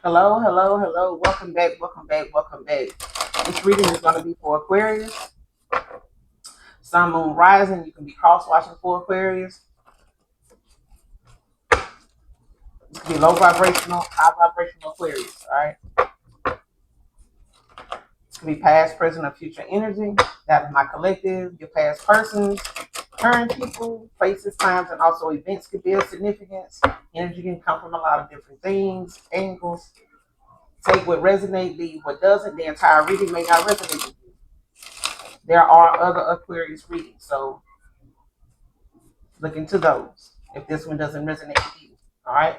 Hello, hello, hello. Welcome back, welcome back, welcome back. This reading is going to be for Aquarius. Sun, Moon, Rising. You can be cross-watching for Aquarius. This can be low vibrational, high vibrational Aquarius. All right. This can be past, present, or future energy. That is my collective. Your past persons, current people, places, times, and also events could be of significance. Energy can come from a lot of different things, angles. Take what resonates, leave what doesn't. The entire reading may not resonate with you. There are other Aquarius readings, so look into those if this one doesn't resonate with you. All right.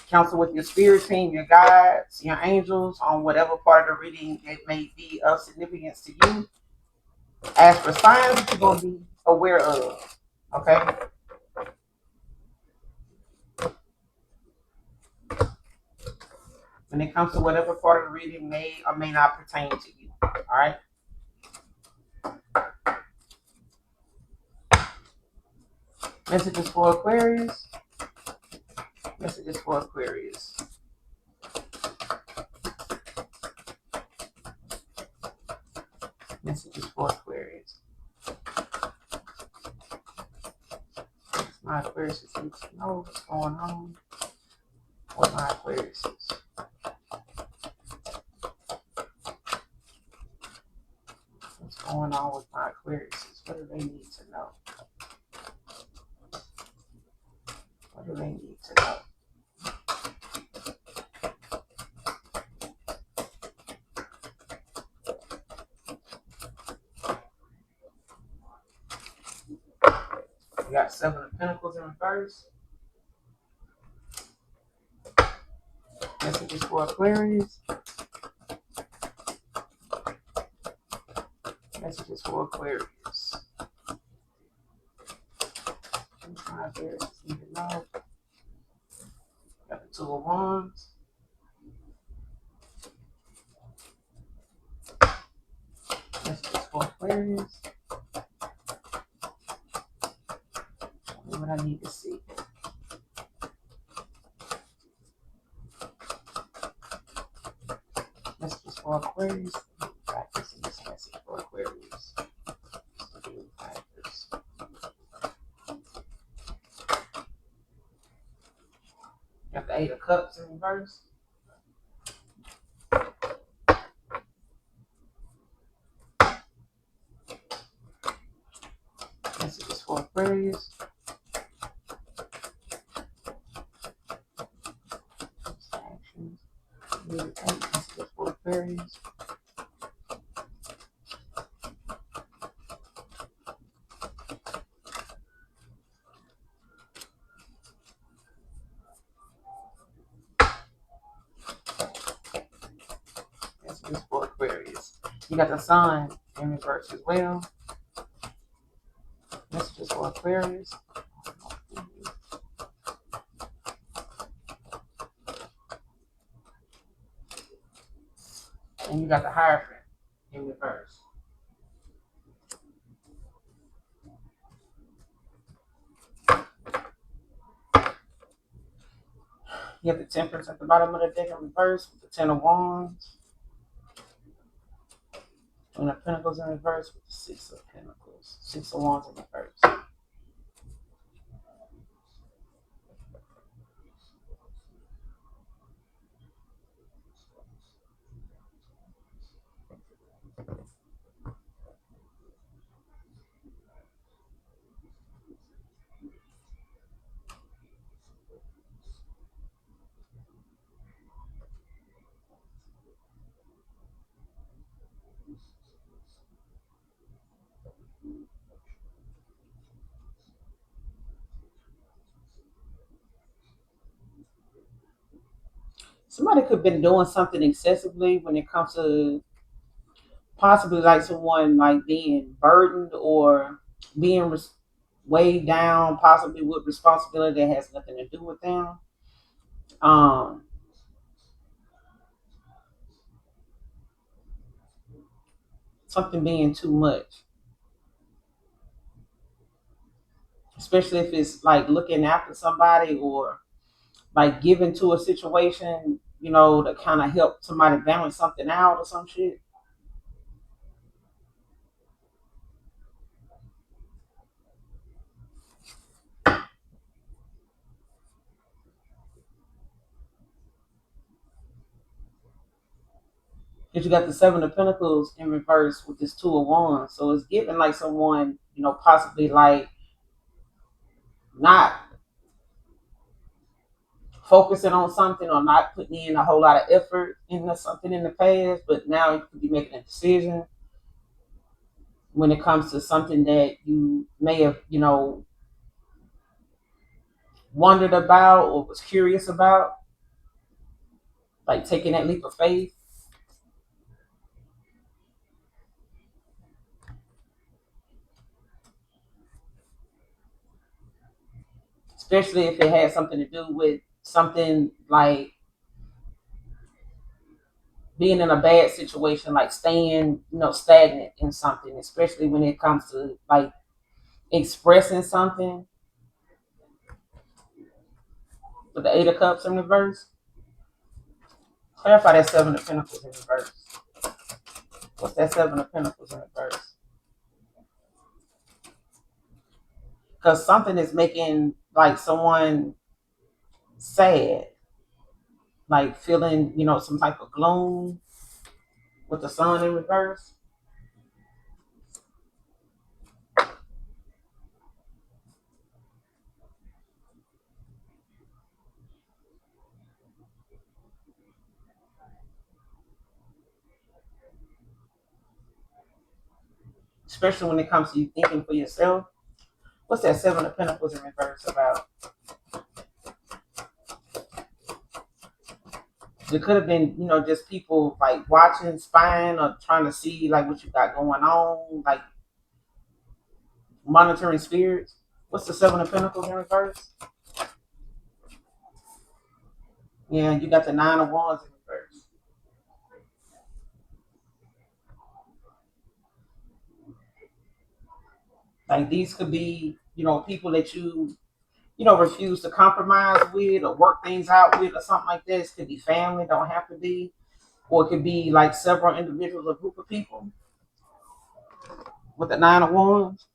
Counsel with your spirit team, your guides, your angels on whatever part of the reading it may be of significance to you. Ask for signs that you're going to be aware of. Okay. When it comes to whatever part of the reading may or may not pertain to you. All right. Messages for Aquarius. Messages for Aquarius. Messages for Aquarius. My Aquarius needs to know what's going on with my Aquarius. What's going on with my Aquarius? What do they need to know? What do they need to know? We got Seven of Pentacles in reverse. Messages for Aquarius. Messages for Aquarius. My Aquarius need to know. Got the Two of Wands. Messages for Aquarius. Tell me what I need to see. Messages for Aquarius. Practice in this message for Aquarius. Practice. Got the Eight of Cups in reverse. Messages for Aquarius. Actions. Messages for Aquarius. Messages for Aquarius. You got the Sun in reverse as well. Messages for Aquarius. And you got the Hierophant in reverse. You have the Temperance at the bottom of the deck in reverse with the Ten of Wands. And the Pentacles in reverse with the Six of Pentacles. Six of Wands in reverse. Somebody could have been doing something excessively when it comes to possibly like someone like being burdened or being weighed down, possibly with responsibility that has nothing to do with them. Something being too much, especially if it's like looking after somebody or like given to a situation, to kind of help somebody balance something out or some shit. Because you got the Seven of Pentacles in reverse with this Two of Wands. So it's giving like someone, possibly like not focusing on something or not putting in a whole lot of effort into something in the past, but now you could be making a decision when it comes to something that you may have, wondered about or was curious about, like taking that leap of faith. Especially if it had something to do with something like being in a bad situation, like staying, stagnant in something, especially when it comes to like expressing something with the Eight of Cups in reverse. Clarify that Seven of Pentacles in reverse. What's that Seven of Pentacles in reverse? Because something is making like someone sad, like feeling, some type of gloom with the Sun in reverse. Especially when it comes to you thinking for yourself. What's that Seven of Pentacles in reverse about? It could have been, just people like watching, spying, or trying to see like what you got going on, like monitoring spirits. What's the Seven of Pentacles in reverse? Yeah, you got the Nine of Wands in reverse. Like these could be, people that refuse to compromise with or work things out with or something like this. Could be family, don't have to be, or it could be like several individuals or group of people with the Nine of Wands.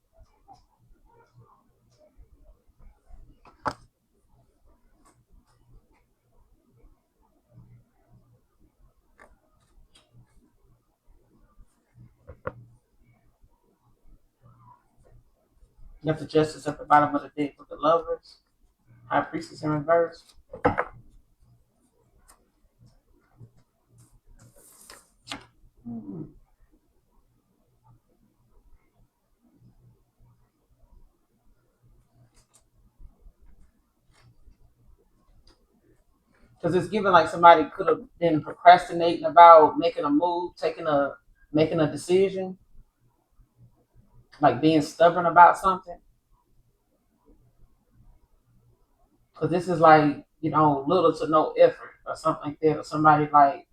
You have the Justice at the bottom of the deck with the Lovers, High Priestess in reverse. Because it's given like somebody could have been procrastinating about making a move, making a decision, like being stubborn about something. Because this is like, little to no effort or something like that, or somebody like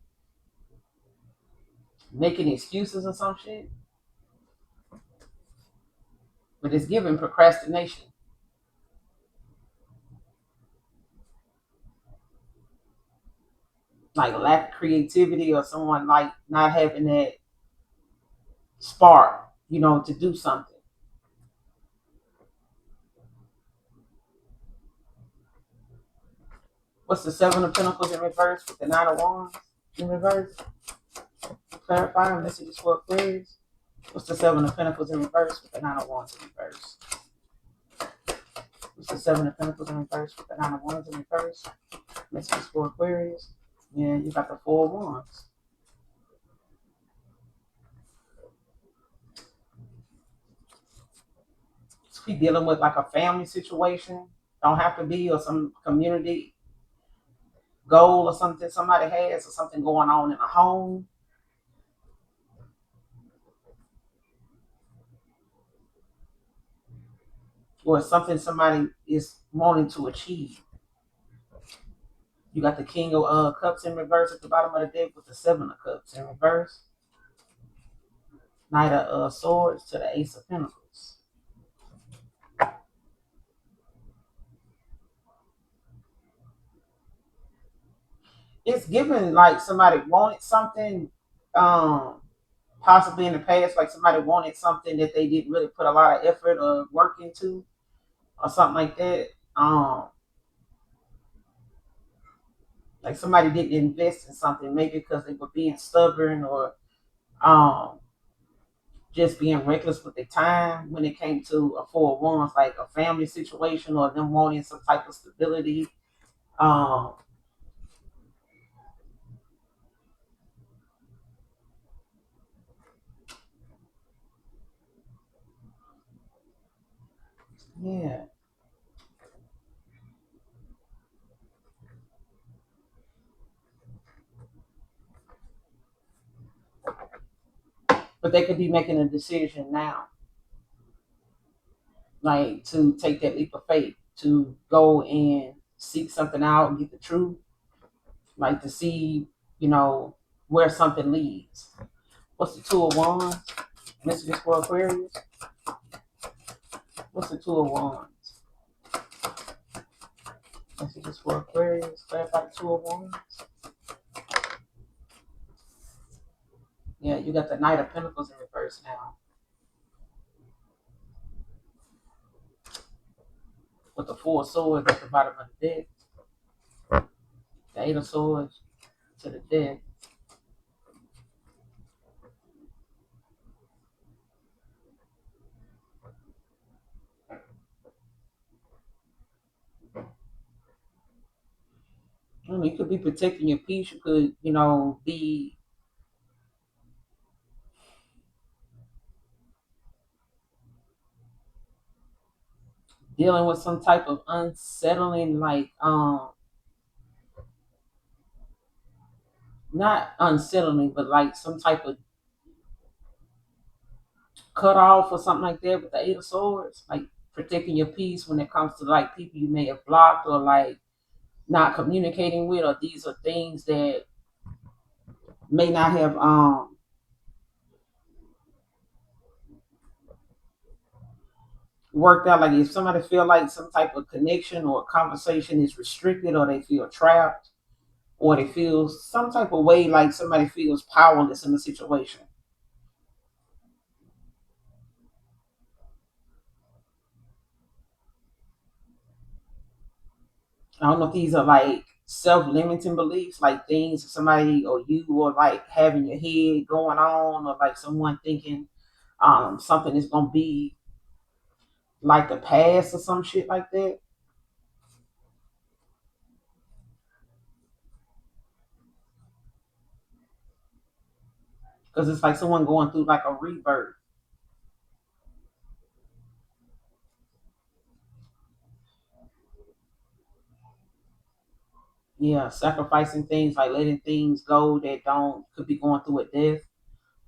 making excuses or some shit. But it's giving procrastination, like lack of creativity or someone like not having that spark, to do something. What's the Seven of Pentacles in reverse with the Nine of Wands in reverse? Clarifying messages for Aquarius. What's the Seven of Pentacles in reverse with the Nine of Wands in reverse? What's the Seven of Pentacles in reverse with the Nine of Wands in reverse? Messages for Aquarius. Yeah, you got the Four of Wands. Be dealing with like a family situation. Don't have to be, or some community goal or something somebody has, or something going on in a home, or something somebody is wanting to achieve. You got the King of Cups in reverse at the bottom of the deck with the Seven of Cups in reverse. Knight of Swords to the Ace of Pentacles. it's given like somebody wanted something, um, possibly in the past, like somebody wanted something that they didn't really put a lot of effort or work into, or something like that. Like somebody didn't invest in something, maybe because they were being stubborn or um just being reckless with their time when it came to a four of wands, like a family situation or them wanting some type of stability. Um, yeah, but they could be making a decision now, like to take that leap of faith, to go and seek something out and get the truth, like to see, you know, where something leads. What's the two of wands? Messages for Aquarius. What's the two of wands? Messages for Aquarius. Clarify the two of wands. Yeah, you got the Knight of Pentacles in reverse now, with the Four of Swords at the bottom of the deck, the Eight of Swords to the deck. I mean, you could be protecting your peace. You could, you know, be dealing with some type of unsettling, like not unsettling, but like some type of cut off or something like that with the Eight of Swords, like protecting your peace when it comes to like people you may have blocked or like not communicating with, or these are things that may not have worked out. Like if somebody feel like some type of connection or conversation is restricted, or they feel trapped, or they feel some type of way like somebody feels powerless in the situation. I don't know if these are like self-limiting beliefs, like things somebody or you or like having your head going on, or like someone thinking something is gonna be like the past or some shit like that. Because it's like someone going through like a rebirth. Yeah, sacrificing things, like letting things go that don't, could be going through a death,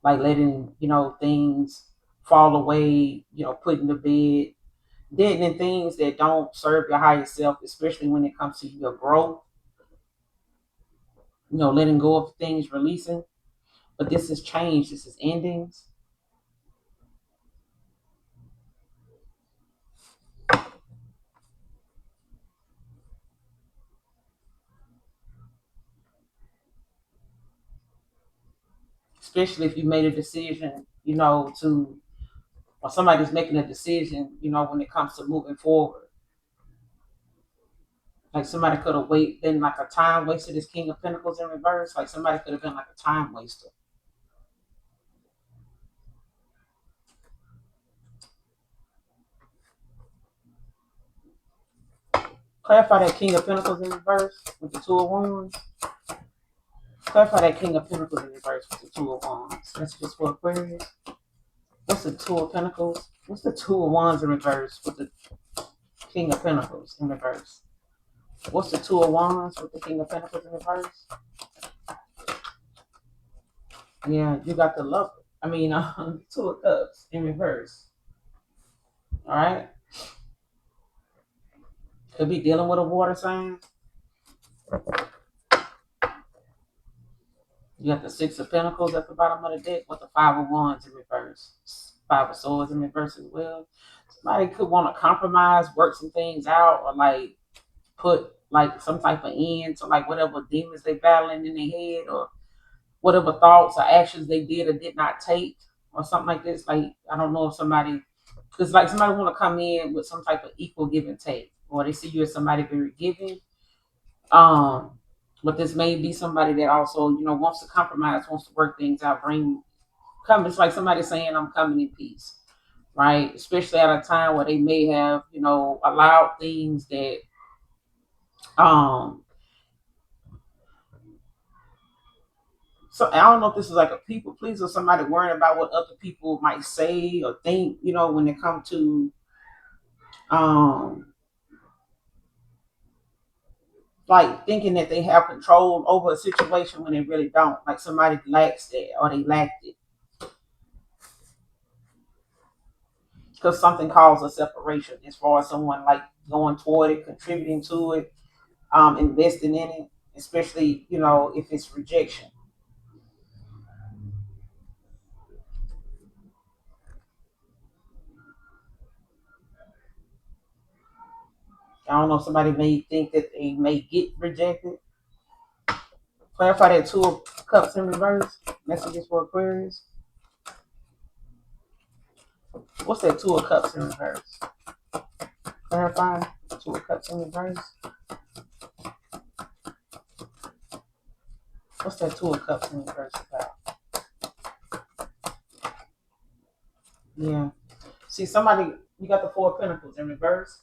like letting, you know, things fall away, you know, putting to bed, deadening things that don't serve your higher self, especially when it comes to your growth, you know, letting go of things, releasing. But this is change, this is endings, especially if you made a decision, you know, to, or somebody's making a decision, you know, when it comes to moving forward. Like somebody could have been like a time waster. This King of Pentacles in reverse. Like somebody could have been like a time waster. Clarify that King of Pentacles in reverse with the Two of Wands. Clarify that King of Pentacles in reverse with the Two of Wands. Messages for Aquarius. What's the Two of Pentacles? What's the Two of Wands in reverse with the King of Pentacles in reverse? What's the Two of Wands with the King of Pentacles in reverse? Yeah, you got the Lover. I mean, Two of Cups in reverse. All right. Could be dealing with a water sign. You got the Six of Pentacles at the bottom of the deck with the Five of Wands in reverse. Five of Swords in reverse as well. Somebody could want to compromise, work some things out, or like put like some type of end to like whatever demons they battling in their head, or whatever thoughts or actions they did or did not take, or something like this. Like I don't know if somebody, because like somebody want to come in with some type of equal give and take, or they see you as somebody very giving. Um, but this may be somebody that also, wants to compromise, wants to work things out, come. It's like somebody saying, "I'm coming in peace," right? Especially at a time where they may have, allowed things that, um, so I don't know if this is like a people pleaser, somebody worrying about what other people might say or think, when it comes to, um, like thinking that they have control over a situation when they really don't. Like somebody lacks that or they lacked it because something caused a separation as far as someone like going toward it, contributing to it, investing in it, especially, if it's rejection. I don't know if somebody may think that they may get rejected. Clarify that Two of Cups in reverse. Messages for Aquarius. What's that Two of Cups in reverse? Clarify. Two of Cups in reverse. What's that Two of Cups in reverse about? Yeah. See, somebody, you got the Four of Pentacles in reverse.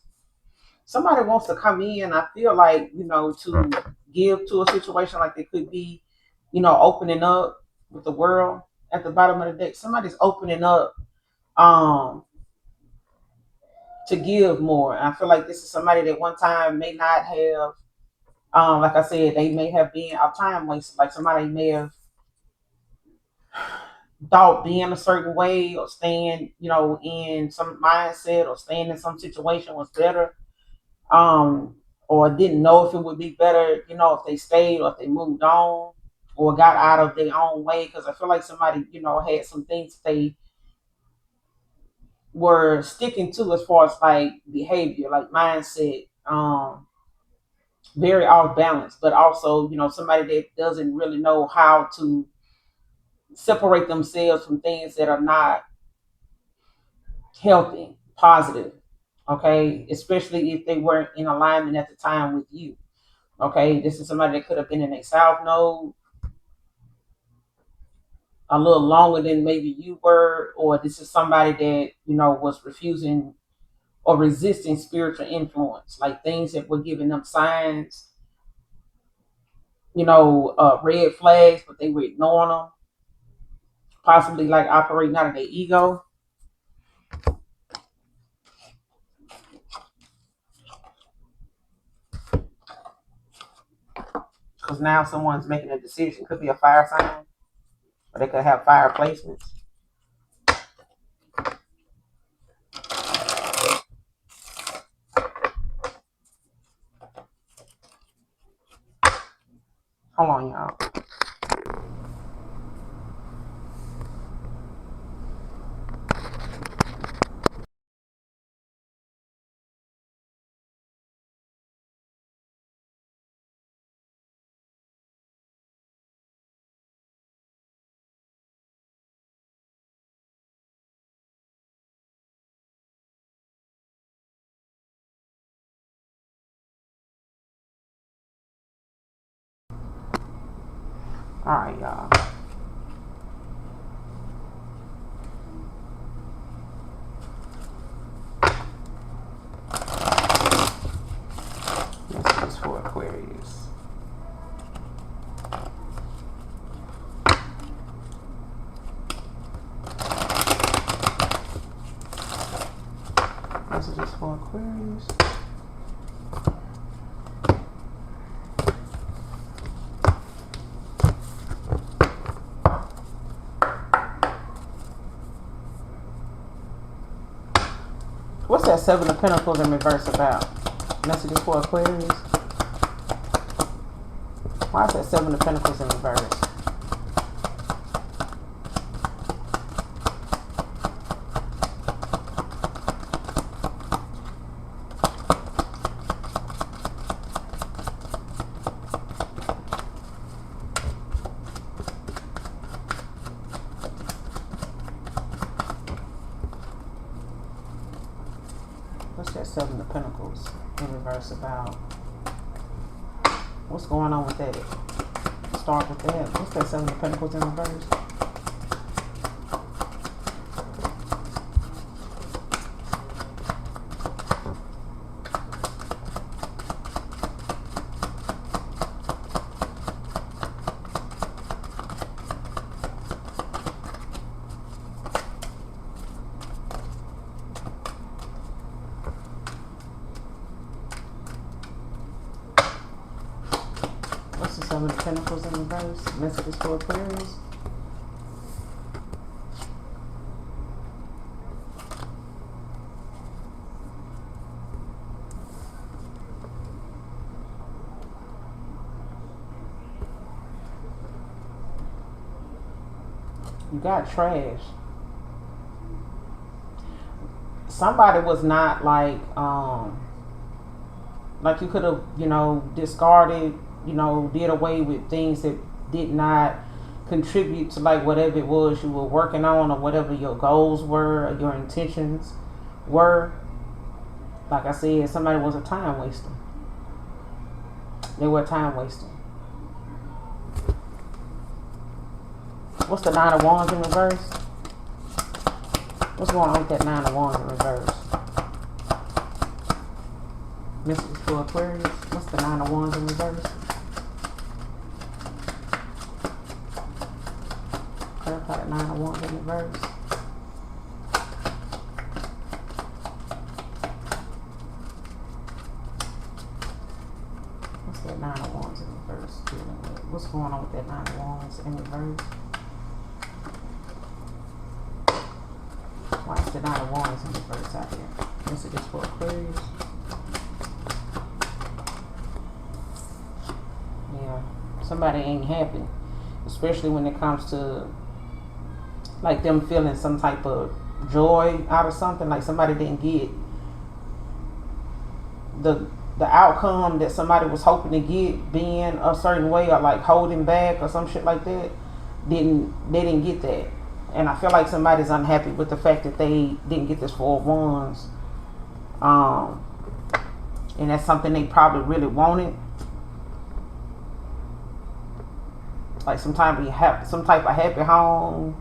Somebody wants to come in, I feel like, to give to a situation, like they could be, opening up with the world at the bottom of the deck. Somebody's opening up, um, to give more. And I feel like this is somebody that one time may not have, like I said, they may have been a time waster. Like somebody may have thought being a certain way or staying, in some mindset or staying in some situation was better. Um, or didn't know if it would be better, if they stayed or if they moved on or got out of their own way. Because I feel like somebody, had some things they were sticking to as far as like behavior, like mindset, very off balance, but also, somebody that doesn't really know how to separate themselves from things that are not healthy, positive. Okay. Especially if they weren't in alignment at the time with you. Okay. This is somebody that could have been in a south node a little longer than maybe you were, or this is somebody that, was refusing or resisting spiritual influence, like things that were giving them signs, red flags, but they were ignoring them, possibly like operating out of their ego. Because now someone's making a decision. Could be a fire sign, or they could have fire placements. Hold on, y'all. All right, y'all. This is for Aquarius. Messages for Aquarius. What's that Seven of Pentacles in reverse about? Messages for Aquarius. Why is that Seven of Pentacles in reverse? Seven of Pentacles in reverse about? What's going on with that? Start with that. What's that Seven of Pentacles in reverse? What's the Seven of Pentacles in reverse? Messages for Aquarius. You got trash. Somebody was not like you could have, you know, discarded, you know, did away with things that did not contribute to like whatever it was you were working on or whatever your goals were or your intentions were. Like I said, somebody was a time waster. They were a time waster. What's the Nine of Wands in reverse? What's going on with that Nine of Wands in reverse? Messages for Aquarius. What's the Nine of Wands in reverse? Clarify the Nine of Wands in reverse. What's that Nine of Wands in reverse dealing with? What's going on with that Nine of Wands in reverse? Why is the Nine of Wands in reverse out here? Messages for Aquarius. Yeah, somebody ain't happy, especially when it comes to like them feeling some type of joy out of something. Like somebody didn't get the outcome that somebody was hoping to get, being a certain way or like holding back or some shit like that. They didn't get that. And I feel like somebody's unhappy with the fact that they didn't get this Four of Wands. And that's something they probably really wanted. Like some type of happy home.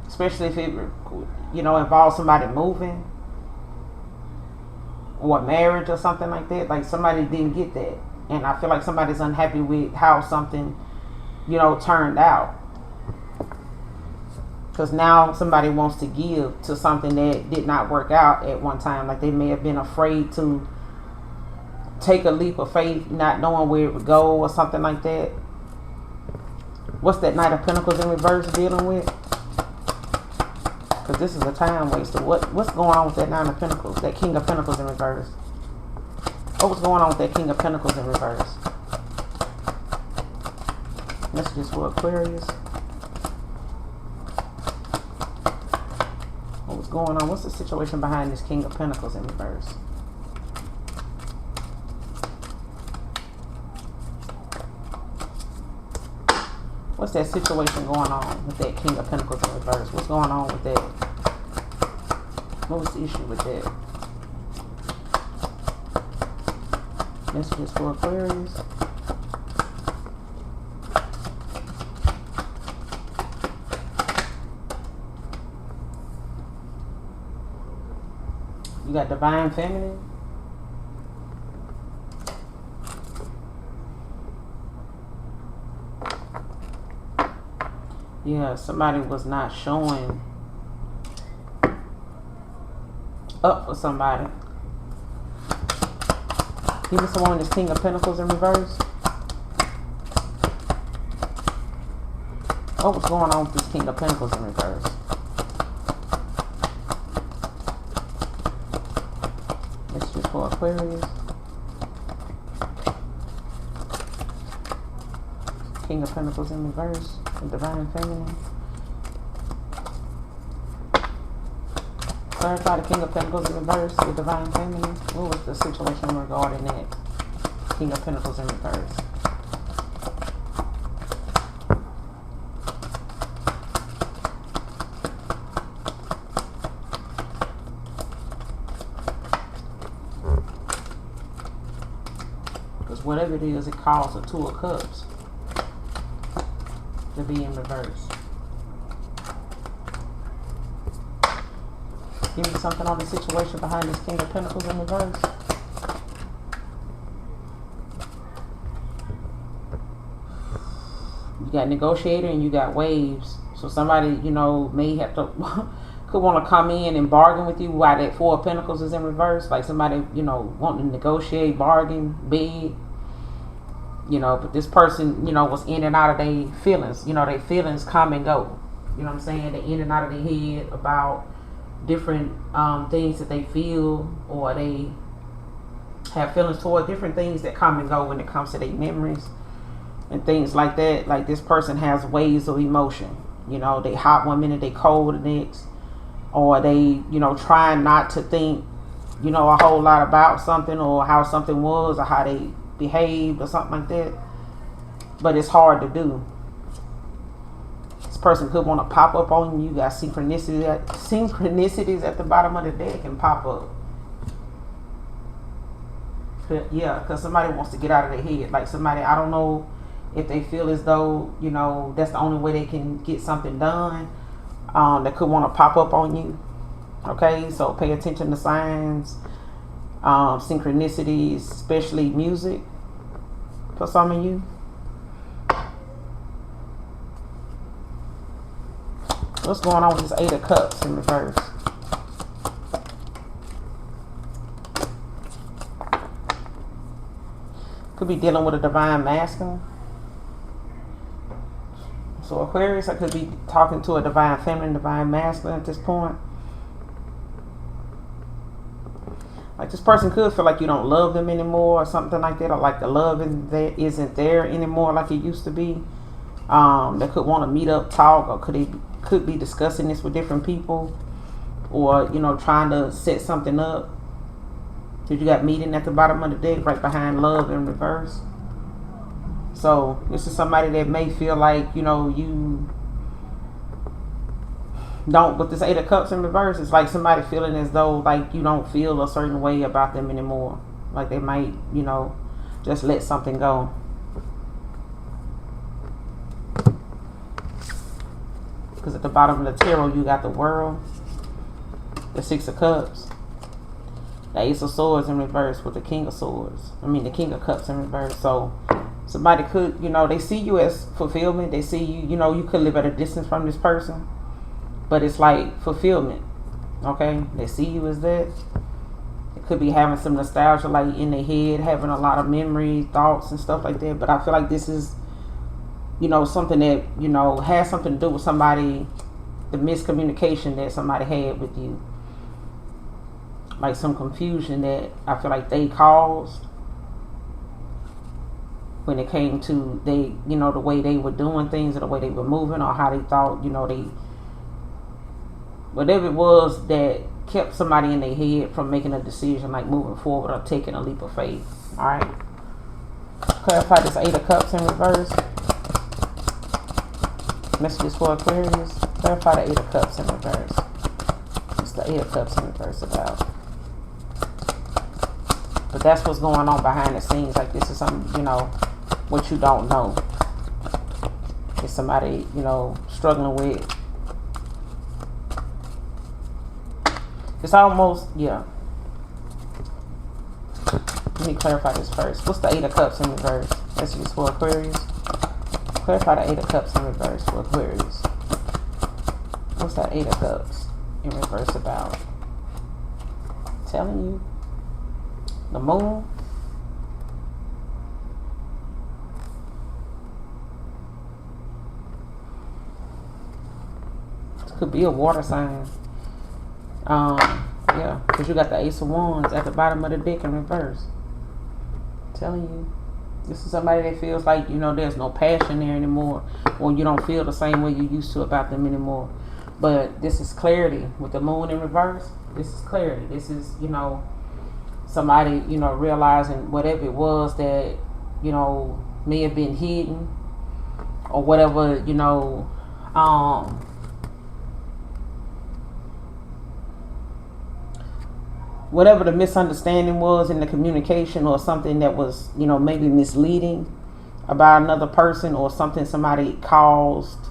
Especially if it, you know, involves somebody moving. Or marriage or something like that. Like somebody didn't get that. And I feel like somebody's unhappy with how something, you know, turned out. Because now somebody wants to give to something that did not work out at one time. Like they may have been afraid to take a leap of faith, not knowing where it would go or something like that. What's that Knight of Pentacles in reverse dealing with? Because this is a time waster. What's going on with that Nine of Pentacles? That King of Pentacles in reverse. What was going on with that King of Pentacles in reverse? Messages for Aquarius. What was going on? What's the situation behind this King of Pentacles in reverse? What's that situation going on with that King of Pentacles in reverse? What's going on with that? What was the issue with that? Messages for Aquarius. You got Divine Feminine. Yeah, somebody was not showing up for somebody. Give me someone this King of Pentacles in reverse. What was going on with this King of Pentacles in reverse? This is for Aquarius. King of Pentacles in reverse. The Divine Feminine. Clarify the King of Pentacles in reverse. The Divine Feminine. What was the situation regarding that King of Pentacles in reverse? whatever it is, it calls a Two of Cups to be in reverse. Give me something on the situation behind this King of Pentacles in reverse. You got negotiator and you got waves. So somebody, you know, may have to could want to come in and bargain with you while that Four of Pentacles is in reverse. Like somebody, you know, wanting to negotiate, bargain, big. You know, but this person, you know, was in and out of their feelings. You know, their feelings come and go. You know what I'm saying? They in and out of their head about different things that they feel, or they have feelings toward different things that come and go when it comes to their memories and things like that. Like this person has waves of emotion. You know, they hot one minute, they cold the next, or they, you know, trying not to think, you know, a whole lot about something or how something was or how they behaved or something like that. But it's hard to do. This person could want to pop up on you. You got synchronicities at the bottom of the deck and pop up. Yeah, because somebody wants to get out of their head. Like somebody, I don't know if they feel as though, you know, that's the only way they can get something done. That could want to pop up on you. Okay, so pay attention to signs, synchronicities, especially music for some of you. What's going on with this Eight of Cups in reverse? Could be dealing with a divine masculine. So Aquarius, I could be talking to a divine feminine, divine masculine at this point. Like this person could feel like you don't love them anymore or something like that, or like the love isn't there anymore like it used to be. They could want to meet up, talk, or could be discussing this with different people, or, you know, trying to set something up. Because you got meeting at the bottom of the deck right behind love in reverse. So this is somebody that may feel like, you know, you don't, with this Eight of Cups in reverse, it's like somebody feeling as though like you don't feel a certain way about them anymore. Like they might, you know, just let something go. Because at the bottom of the tarot, you got the World, the Six of Cups, the Ace of Swords in reverse with the King of Swords. I mean, the King of Cups in reverse. So somebody could, you know, they see you as fulfillment. They see you, you know, you could live at a distance from this person, but it's like fulfillment. Okay, they see you as that. It could be having some nostalgia, like in their head, having a lot of memory, thoughts, and stuff like that. But I feel like this is, you know, something that, you know, has something to do with somebody, the miscommunication that somebody had with you. Like some confusion that I feel like they caused when it came to they, you know, the way they were doing things or the way they were moving or how they thought, you know, they, whatever it was that kept somebody in their head from making a decision, like moving forward or taking a leap of faith. All right. Clarify this Eight of Cups in reverse. Messages for Aquarius. Clarify the Eight of Cups in reverse. What's the Eight of Cups in reverse about? But that's what's going on behind the scenes. Like this is something, you know, what you don't know. It's somebody, you know, struggling with. It's almost, yeah. Let me clarify this first. What's the Eight of Cups in reverse? Messages for Aquarius. Clarify the Eight of Cups in reverse for Aquarius. What's that Eight of Cups in reverse about? Telling you. The Moon. This could be a water sign. Yeah, because you got the Ace of Wands at the bottom of the deck in reverse. Telling you. This is somebody that feels like, you know, there's no passion there anymore, or you don't feel the same way you used to about them anymore. But this is clarity with the Moon in reverse. This is clarity. This is, you know, somebody, you know, realizing whatever it was that, you know, may have been hidden or whatever, you know, whatever the misunderstanding was in the communication, or something that was, maybe misleading about another person, or something somebody caused,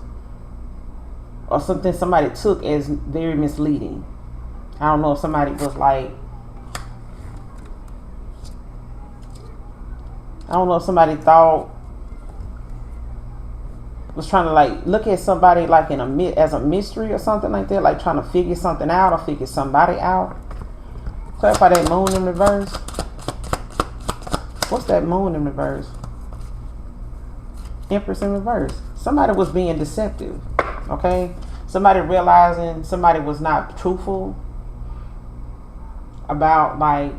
or something somebody took as very misleading. I don't know if somebody was like, I don't know if somebody was trying to like look at somebody like as a mystery or something like that, like trying to figure something out or figure somebody out. Clarify that moon in reverse. What's that moon in reverse? Empress in reverse. Somebody was being deceptive. Okay? Somebody realizing somebody was not truthful about like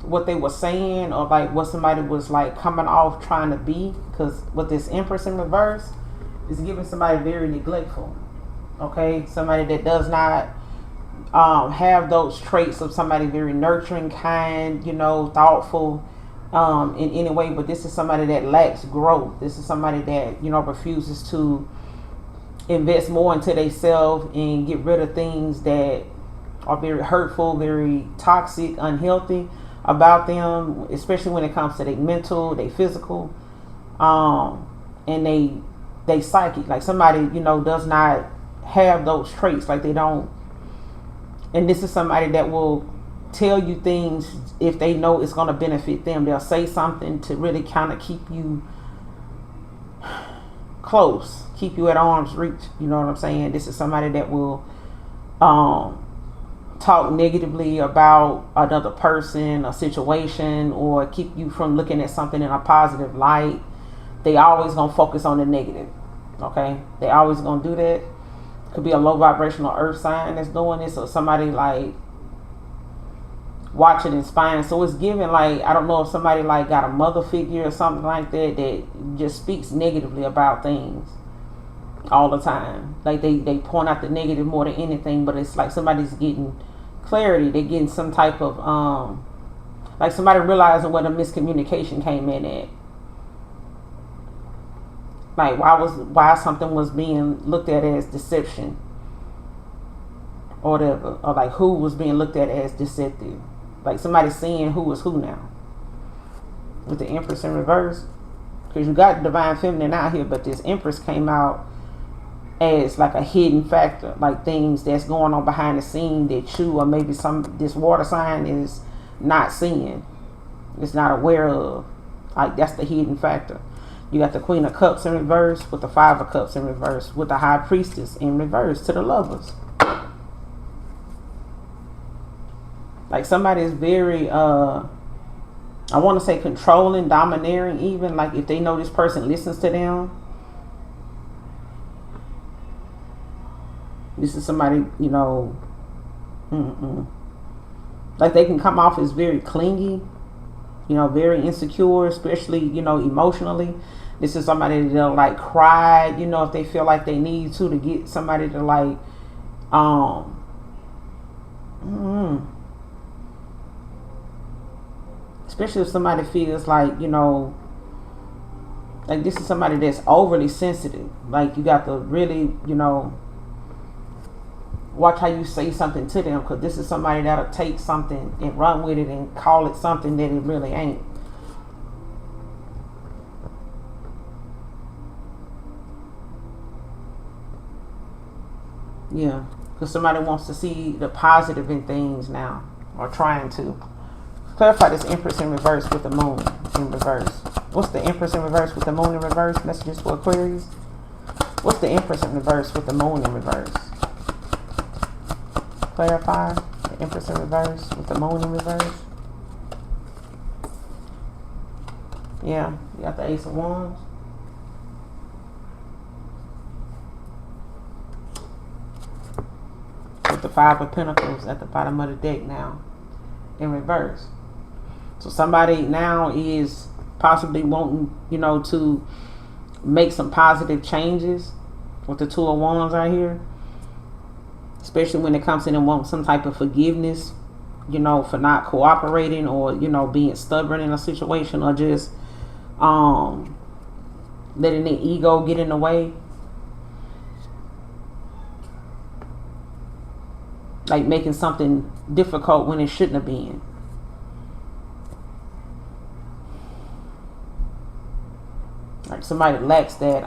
what they were saying, or like what somebody was like coming off trying to be. Because with this Empress in reverse is giving somebody very neglectful. Okay? Somebody that does not have those traits of somebody very nurturing, kind, thoughtful in any way. But this is somebody that lacks growth. This is somebody that refuses to invest more into themselves and get rid of things that are very hurtful, very toxic, unhealthy about them, especially when it comes to their mental, their physical, and they psychic. Like somebody does not have those traits, like they don't. And this is somebody that will tell you things if they know it's going to benefit them. They'll say something to really kind of keep you close, keep you at arm's reach. You know what I'm saying? This is somebody that will talk negatively about another person, a situation, or keep you from looking at something in a positive light. They always going to focus on the negative. Okay? They always going to do that. Could be a low vibrational earth sign that's doing this, or somebody like watching and spying. So it's giving like, I don't know if somebody like got a mother figure or something like that just speaks negatively about things all the time. Like they point out the negative more than anything, but it's like somebody's getting clarity. They're getting some type of like somebody realizing where the miscommunication came in at. Like why something was being looked at as deception, or whatever, or like who was being looked at as deceptive. Like somebody seeing who is who now with the Empress in reverse, because you got divine feminine out here, but this Empress came out as like a hidden factor, like things that's going on behind the scene that you or maybe this water sign is not seeing, it's not aware of. Like that's the hidden factor. You got the Queen of Cups in reverse with the Five of Cups in reverse with the High Priestess in reverse to the Lovers. Like somebody is very, I want to say controlling, domineering even. Like if they know this person listens to them. This is somebody, like they can come off as very clingy, very insecure, especially, emotionally. This is somebody that'll like cry, if they feel like they need to get somebody to like, especially if somebody feels like, like this is somebody that's overly sensitive. Like you got to really, watch how you say something to them, because this is somebody that'll take something and run with it and call it something that it really ain't. Yeah, because somebody wants to see the positive in things now, or trying to. Clarify this Empress in reverse with the Moon in reverse. What's the Empress in reverse with the Moon in reverse? Messages for Aquarius. What's the Empress in reverse with the Moon in reverse? Clarify the Empress in reverse with the Moon in reverse. Yeah, you got the Ace of Wands. With the Five of Pentacles at the bottom of the deck now in reverse. So somebody now is possibly wanting, to make some positive changes with the Two of Wands right here. Especially when it comes to them wanting some type of forgiveness, for not cooperating, or, being stubborn in a situation, or just letting their ego get in the way. like making something difficult when it shouldn't have been. Like somebody lacks that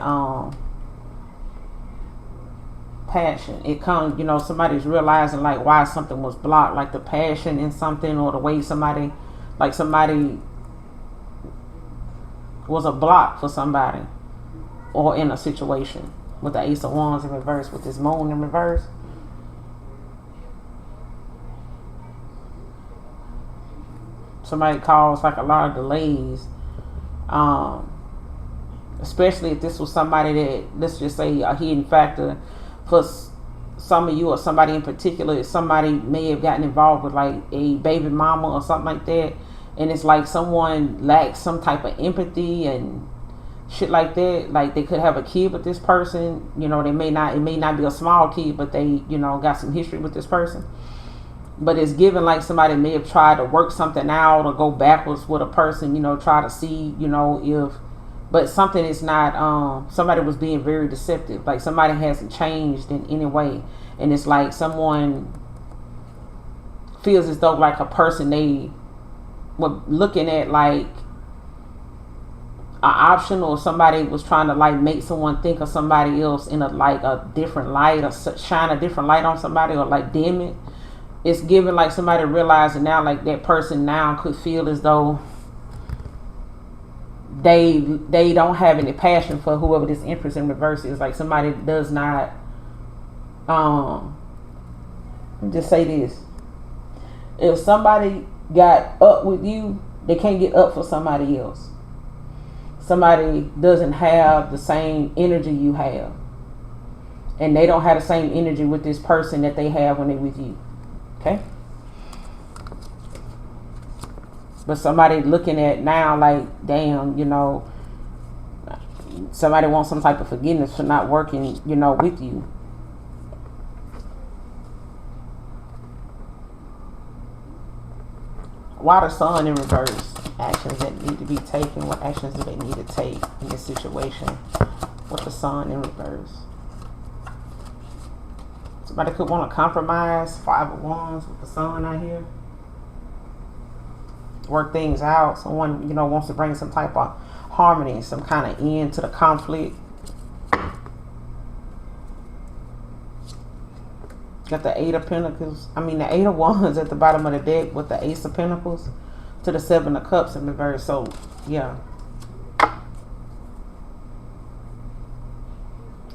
passion. It comes, you know, somebody's realizing like why something was blocked, like the passion in something, or the way somebody was a block for somebody, or in a situation. With the Ace of Wands in reverse, with this Moon in reverse. Somebody caused like a lot of delays, especially if this was somebody that, let's just say, a hidden factor for some of you, or somebody in particular. If somebody may have gotten involved with like a baby mama or something like that, and it's like someone lacks some type of empathy and shit like that. Like they could have a kid with this person, you know, it may not be a small kid, but they, you know, got some history with this person. But it's given like somebody may have tried to work something out or go backwards with a person, you know, try to see, you know, if, but something is not, somebody was being very deceptive. Like somebody hasn't changed in any way. And it's like someone feels as though like a person they were looking at like an option, or somebody was trying to like make someone think of somebody else in a different light, or shine a different light on somebody, or like dim it. It's given like somebody realizing now like that person now could feel as though they don't have any passion for whoever this Empress in reverse is. Like somebody does not just say this, if somebody got up with you, they can't get up for somebody else. Somebody doesn't have the same energy you have, and they don't have the same energy with this person that they have when they're with you. Okay? But somebody looking at now like, damn, you know, somebody wants some type of forgiveness for not working, you know, with you. Why the Sun in reverse? Actions that need to be taken. What actions do they need to take in this situation with the Sun in reverse? Somebody could want to compromise. 5 of Wands with the Sun out here. Work things out. Someone, you know, wants to bring some type of harmony, some kind of end to the conflict. Got the 8 of Pentacles. The 8 of Wands at the bottom of the deck with the Ace of Pentacles to the 7 of Cups in reverse. So, yeah.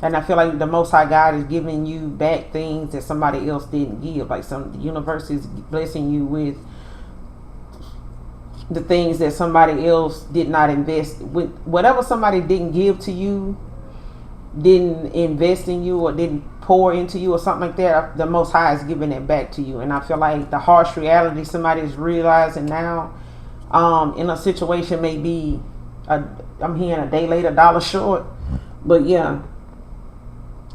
And I feel like the Most High God is giving you back things that somebody else didn't give. Like the universe is blessing you with the things that somebody else did not invest with. Whatever somebody didn't give to you, didn't invest in you, or didn't pour into you, or something like that, the Most High is giving it back to you. And I feel like the harsh reality somebody is realizing now, in a situation, may be I'm hearing a day late, a dollar short. But yeah,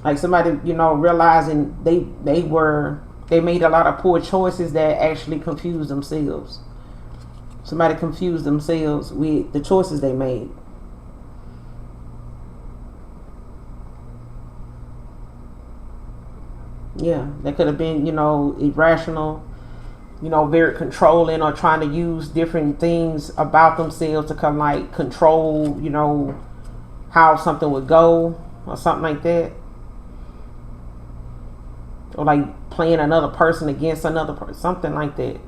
like somebody, you know, realizing they made a lot of poor choices that actually confused themselves. Somebody confused themselves with the choices they made. Yeah, they could have been, you know, irrational, you know, very controlling, or trying to use different things about themselves to come like control, you know, how something would go, or something like that. Or like playing another person against another person, something like that.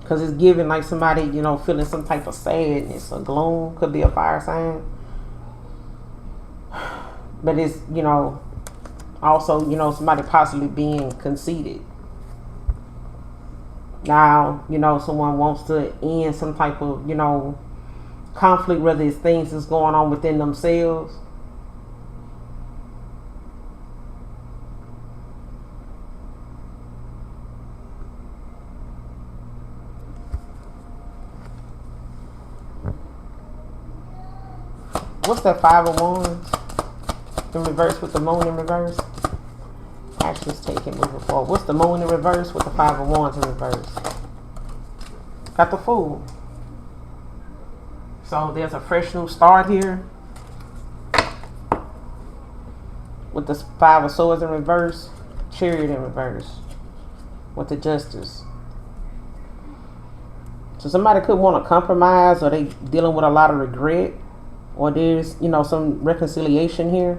Because it's giving like somebody, you know, feeling some type of sadness or gloom. Could be a fire sign. But it's, you know, also, you know, somebody possibly being conceited. Now, you know, someone wants to end some type of, you know, conflict, whether it's things that's going on within themselves. What's that 5 of Wands in reverse with the Moon in reverse? Actions taken, moving forward. What's the Moon in reverse with the 5 of Wands in reverse? Got the Fool. So there's a fresh new start here with the 5 of Swords in reverse. Chariot in reverse with the Justice. So somebody could want to compromise, or they dealing with a lot of regret, or there's, you know, some reconciliation here.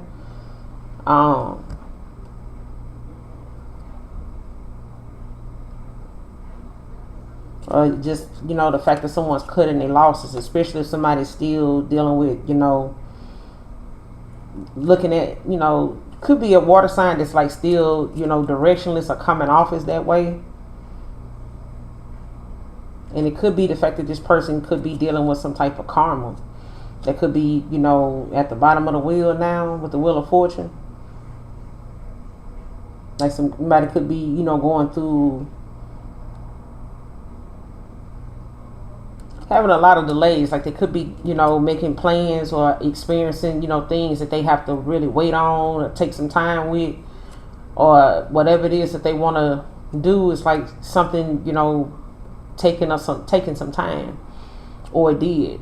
Just, you know, the fact that someone's cutting their losses, especially if somebody's still dealing with, you know, looking at, you know, could be a water sign that's like still, you know, directionless or coming off as that way. And it could be the fact that this person could be dealing with some type of karma that could be, you know, at the bottom of the wheel now with the Wheel of Fortune. Like somebody could be, you know, going through, having a lot of delays. Like they could be, you know, making plans or experiencing, you know, things that they have to really wait on or take some time with, or whatever it is that they want to do is like something, you know, taking some time, or it did.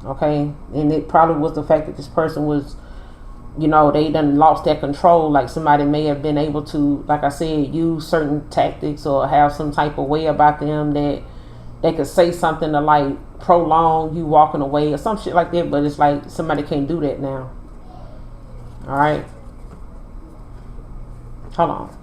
Okay, and it probably was the fact that this person was, you know, they done lost their control. Like somebody may have been able to, like I said, use certain tactics or have some type of way about them that they could say something to like prolong you walking away or some shit like that. But it's like somebody can't do that now. All right, hold on.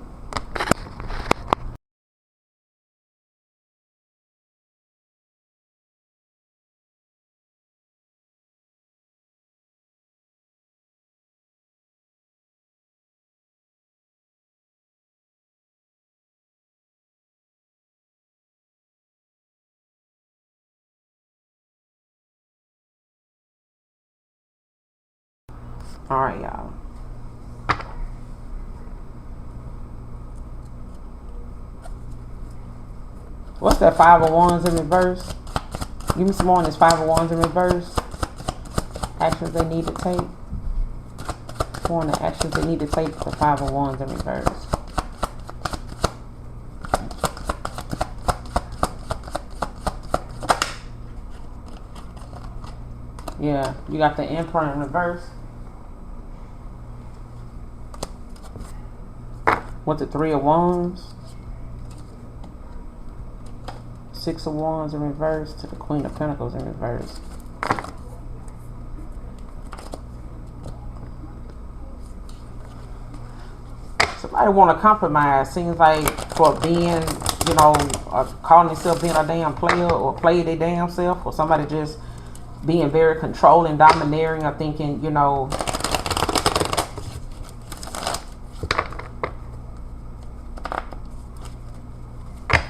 All right, y'all. What's that 5 of Wands in reverse? Give me some more on this 5 of Wands in reverse. Actions they need to take. More on the actions they need to take. The 5 of Wands in reverse. Yeah, you got the Emperor in reverse. With the 3 of Wands. 6 of Wands in reverse to the Queen of Pentacles in reverse. Somebody want to compromise. Seems like for being, you know, calling themselves being a damn player or play their damn self, or somebody just being very controlling, domineering, or thinking, you know,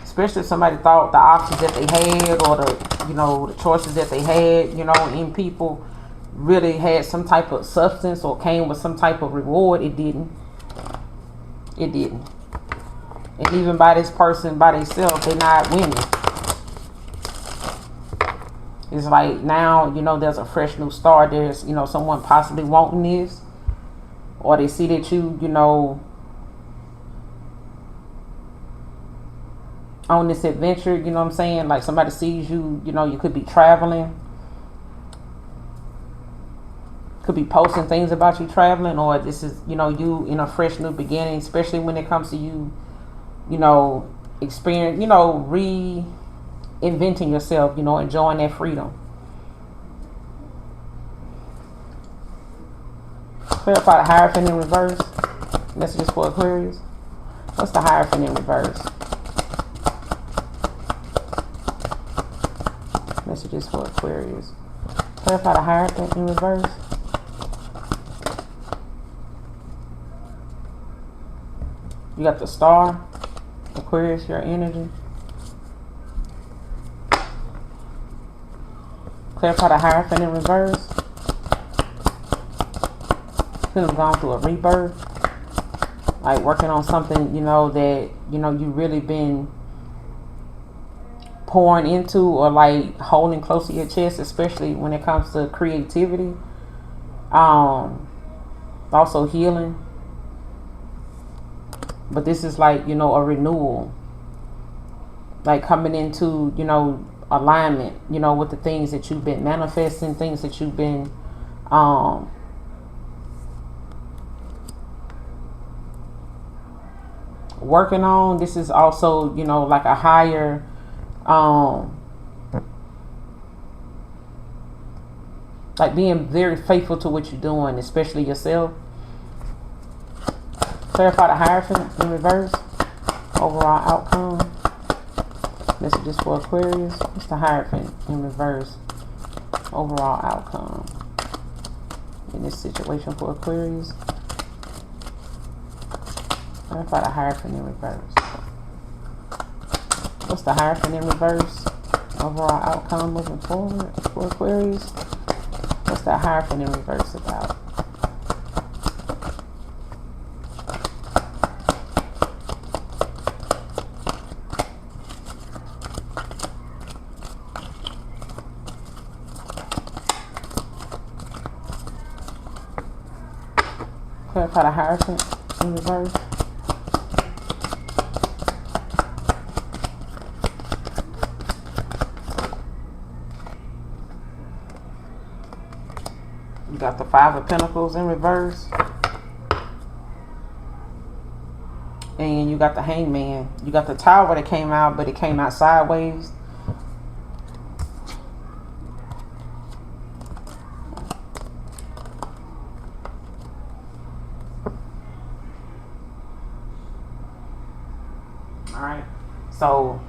especially if somebody thought the options that they had, or the, you know, the choices that they had, you know, in people really had some type of substance or came with some type of reward. It didn't. It didn't. And even by this person by themselves, they're not winning. It's like now, you know, there's a fresh new start. There's, you know, someone possibly wanting this, or they see that you know, on this adventure, you know what I'm saying? Like somebody sees you, you know, you could be traveling, could be posting things about you traveling, or this is, you know, you in a fresh new beginning, especially when it comes to you, you know, experience, you know, reinventing yourself, you know, enjoying that freedom. Clarify the Hierophant in reverse. Messages for Aquarius. What's the Hierophant in reverse? Messages for Aquarius. Clarify the Hierophant in reverse. You got the Star. Aquarius, your energy. Clarify the Hierophant in reverse. Could have gone through a rebirth. Like working on something, you know, that, you know, you really been pouring into, or like holding close to your chest, especially when it comes to creativity. Also healing. But this is like, you know, a renewal. Like coming into, you know, alignment, you know, with the things that you've been manifesting, things that you've been working on. This is also, you know, like a higher, like being very faithful to what you're doing, especially yourself. Clarify the Hierophant in reverse. Overall outcome. Messages for Aquarius. What's the Hierophant in reverse? Overall outcome in this situation for Aquarius. Clarify the Hierophant in reverse. What's the Hierophant in reverse? Overall outcome moving forward for Aquarius. What's that Hierophant in reverse about? Clarify the Hierophant in reverse. You got the Five of Pentacles in reverse. And you got the Hangman. You got the Tower that came out, but it came out sideways. Alright. So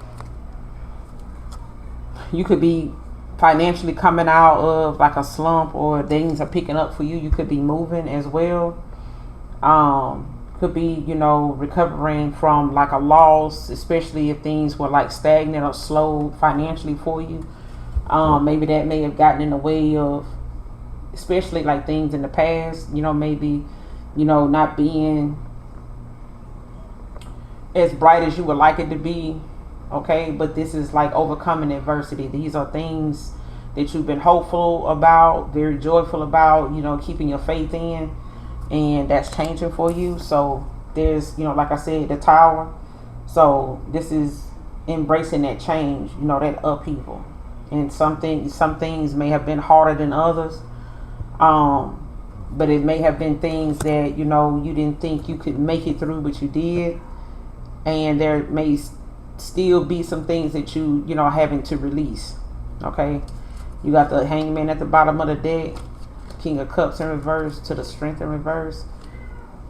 you could be financially coming out of like a slump, or things are picking up for you. You could be moving as well. Could be, you know, recovering from like a loss, especially if things were like stagnant or slow financially for you. Maybe that may have gotten in the way of, especially like things in the past, you know, maybe, you know, not being as bright as you would like it to be. Okay, but this is like overcoming adversity. These are things that you've been hopeful about, very joyful about, you know, keeping your faith in, and that's changing for you. So there's, you know, like I said, the Tower. So this is embracing that change, you know, that upheaval. And some things may have been harder than others, but it may have been things that, you know, you didn't think you could make it through, but you did. And there may still be some things that you know, having to release. Okay, you got the Hangman at the bottom of the deck, King of Cups in reverse to the Strength in reverse,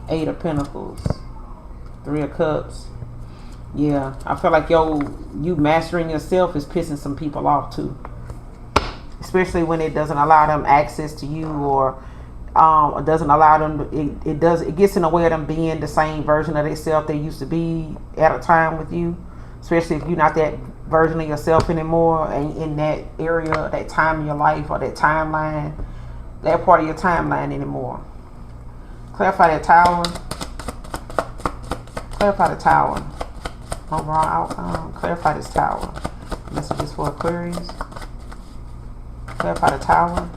Eight of Pentacles, Three of Cups. Yeah, I feel like you mastering yourself is pissing some people off too, especially when it doesn't allow them access to you, or it doesn't allow them it gets in the way of them being the same version of themselves they used to be at a time with you. Especially if you're not that version of yourself anymore, and in that area, that time in your life, or that timeline, that part of your timeline anymore. Clarify that Tower. Clarify the Tower. Overall outcome. Clarify this Tower. Messages for Aquarius. Clarify the Tower.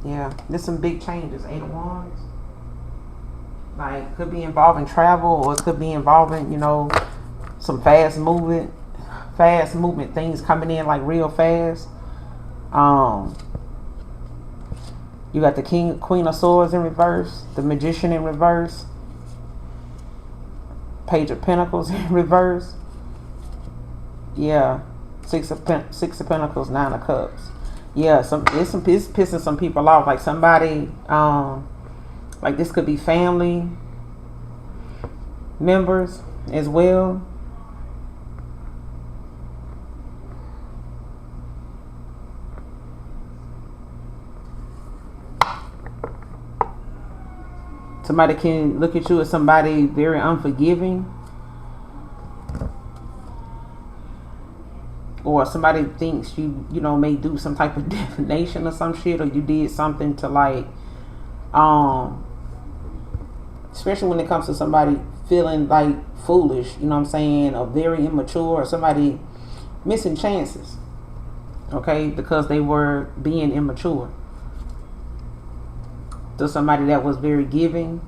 Yeah, there's some big changes. Eight of Wands. Like, could be involving travel, or it could be involving, you know, some fast movement things coming in like real fast. You got the Queen of Swords in reverse, the Magician in reverse, Page of Pentacles in reverse. Yeah, Six of Pentacles, Nine of Cups. Yeah, it's pissing some people off. Like somebody, like this could be family members as well. Somebody can look at you as somebody very unforgiving, or somebody thinks you know, may do some type of defamation or some shit, or you did something to like, especially when it comes to somebody feeling like foolish, you know what I'm saying, or very immature, or somebody missing chances, okay, because they were being immature. To somebody that was very giving,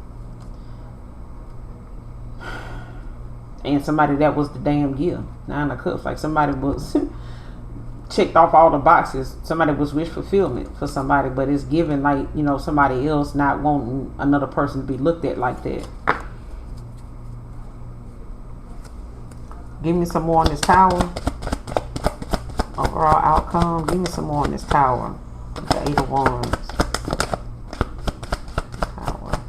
and somebody that was the damn gift. Nine of Cups, like somebody was checked off all the boxes. Somebody was wish fulfillment for somebody, but it's given like, you know, somebody else not wanting another person to be looked at like that. Give me some more on this Tower. Overall outcome. Give me some more on this Tower. The 8 of Wands. Tower.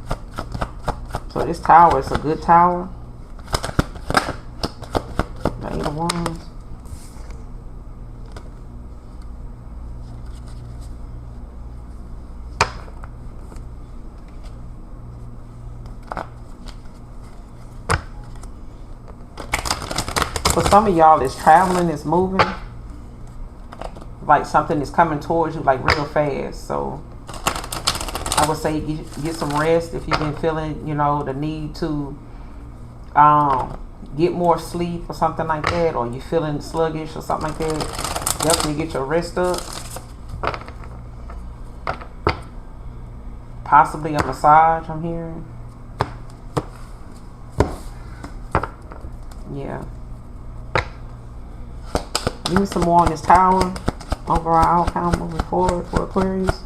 So this Tower is a good Tower. The 8 of Wands. For some of y'all, it's traveling, it's moving. Like something is coming towards you like real fast. So I would say get some rest if you've been feeling, you know, the need to get more sleep or something like that, or you're feeling sluggish or something like that. Definitely get your rest up. Possibly a massage, I'm hearing. Yeah. Give me some more on this Tower. Overall outcome moving forward for Aquarius.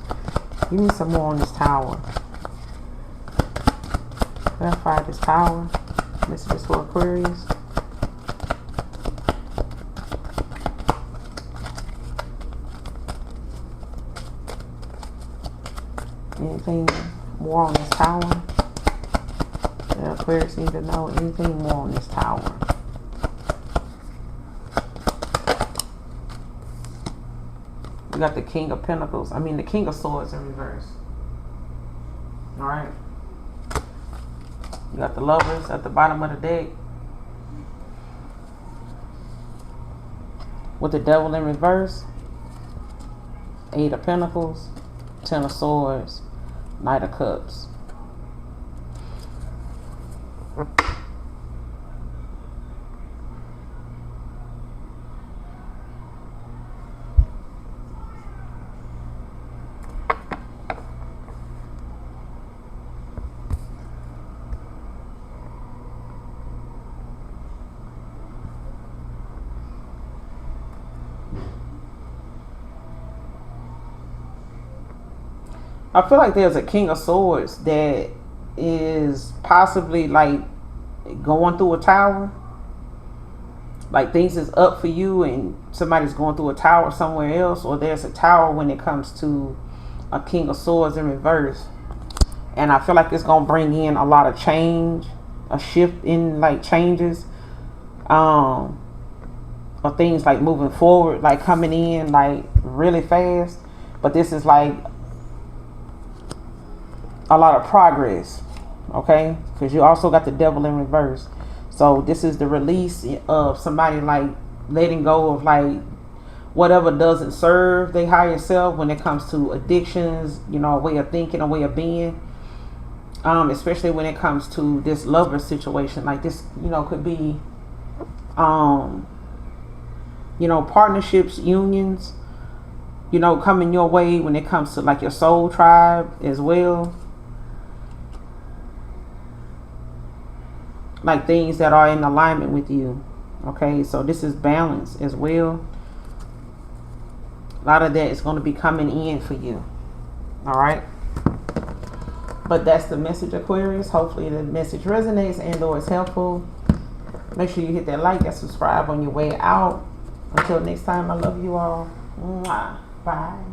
Give me some more on this Tower. Clarify this Tower. Messages for Aquarius. Anything more on this Tower? The Aquarius need to know anything more on this Tower. We got the King of Pentacles. I mean the King of Swords in reverse. Alright. You got the Lovers at the bottom of the deck. With the Devil in reverse. 8 of Pentacles. 10 of Swords. Knight of Cups. I feel like there's a King of Swords that is possibly like going through a tower. Like things is up for you and somebody's going through a tower somewhere else, or there's a tower when it comes to a King of Swords in reverse. And I feel like it's going to bring in a lot of change, a shift in like changes, or things like moving forward, like coming in like really fast. But this is like a lot of progress, okay? Because you also got the Devil in reverse. So this is the release of somebody like letting go of like whatever doesn't serve their higher self when it comes to addictions, you know, a way of thinking, a way of being. Especially when it comes to this lover situation. Like this, you know, could be you know, partnerships, unions, you know, coming your way when it comes to like your soul tribe as well. Like things that are in alignment with you. Okay, so this is balance as well. A lot of that is going to be coming in for you. All right. But that's the message, Aquarius. Hopefully the message resonates and or is helpful. Make sure you hit that like and subscribe on your way out. Until next time, I love you all. Mwah. Bye.